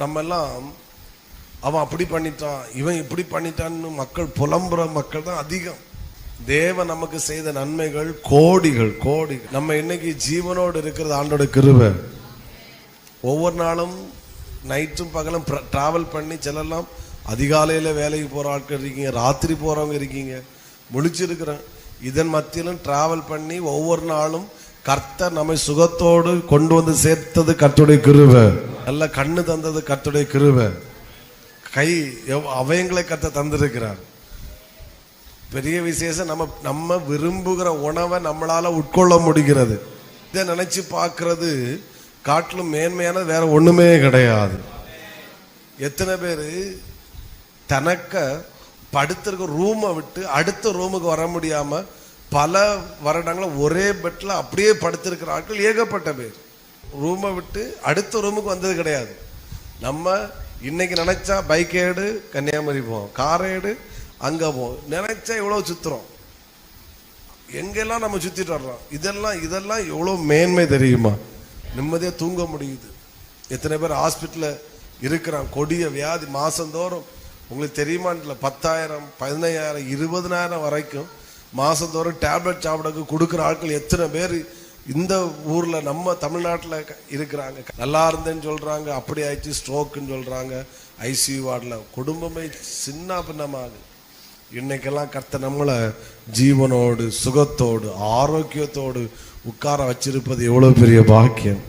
நம்ம எல்லாம் அவன் அப்படி பண்ணிட்டான், இவன் இப்படி பண்ணிட்டான்னு மக்கள் புலம்புற மக்கள் தான் அதிகம். தேவன் நமக்கு செய்த நன்மைகள் கோடிகள் கோடிகள். நம்ம இன்னைக்கு ஜீவனோடு இருக்கிறது ஆண்டோட கிருபை. ஒவ்வொரு நாளும் நைட்டும் பகலும் டிராவல் பண்ணி செல்லலாம். அதிகாலையில் வேலைக்கு போகிற ஆட்கள் இருக்கீங்க, ராத்திரி போகிறவங்க இருக்கீங்க, முழிச்சிருக்கிறேன். இதன் மத்தியிலும் டிராவல் பண்ணி ஒவ்வொரு நாளும் கர்த்தர் நம்மை சுகத்தோடு கொண்டு வந்து சேர்த்தது கர்த்தருடைய கிருபை. நல்ல கண்ணு தந்தது கர்த்தருடைய கிருபை. கை அவயங்களை கர்த்தர் தந்திருக்கிறார். பெரிய விசேஷம். நம்ம விரும்புகிற உணவை நம்மளால உட்கொள்ள முடிகிறது. இதை நினைச்சு பார்க்கறது காட்டிலும் மேன்மையானது வேற ஒண்ணுமே கிடையாது. எத்தனை பேர் தனக்க படுத்திருக்க ரூமை விட்டு அடுத்த ரூமுக்கு வர முடியாம பல வருடங்களும் ஒரே பெட்ல அப்படியே படுத்திருக்கிற ஆட்கள் ஏகப்பட்ட பேர். ரூமை விட்டு அடுத்த ரூமுக்கு வந்தது கிடையாது. நம்ம இன்னைக்கு நினைச்சா பைக் ஏடு கன்னியாகுமரி போவோம், கார் ஏடு அங்க போவோம், நினைச்சா எவ்வளவு சுத்துறோம், எங்கெல்லாம் நம்ம சுத்திட்டு வர்றோம். இதெல்லாம் எவ்வளவு மேன்மை தெரியுமா? நிம்மதியா தூங்க முடியுது. எத்தனை பேர் ஹாஸ்பிட்டல்ல இருக்கிறான், கொடிய வியாதி, மாசந்தோறும் உங்களுக்கு தெரியுமான்ல 10,000 15,000 20,000 வரைக்கும் மாசந்தோறும் டேப்லெட் சாப்பிடக்கு கொடுக்குற ஆட்கள் எத்தனை பேர் இந்த ஊர்ல நம்ம தமிழ்நாட்டில் இருக்கிறாங்க. நல்லா இருந்தேன்னு சொல்றாங்க, அப்படி ஆயிடுச்சு, ஸ்ட்ரோக்குன்னு சொல்றாங்க, ஐசியூ வார்டில் குடும்பமே சின்ன பின்னமாகுது. இன்னைக்கெல்லாம் கர்த்தர் நம்மளை ஜீவனோடு சுகத்தோடு ஆரோக்கியத்தோடு உட்கார வச்சிருப்பது எவ்வளவு பெரிய பாக்கியம்.